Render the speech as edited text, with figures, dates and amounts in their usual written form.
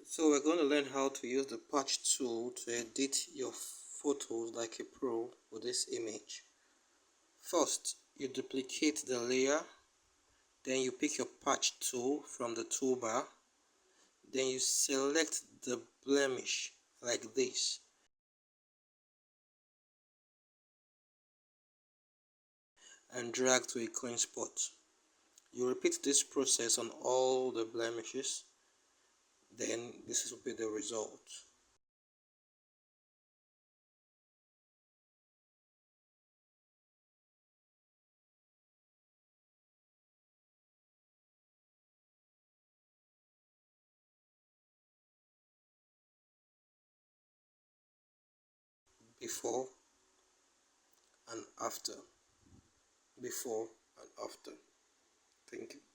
So we're going to learn how to use the patch tool to edit your photos like a pro with this image. First, you duplicate the layer, then you pick your patch tool from the toolbar, then you select the blemish like this. And drag to a clean spot. You repeat this process on all the blemishes, then this will be the result. Before and after. Before and after. Thank you.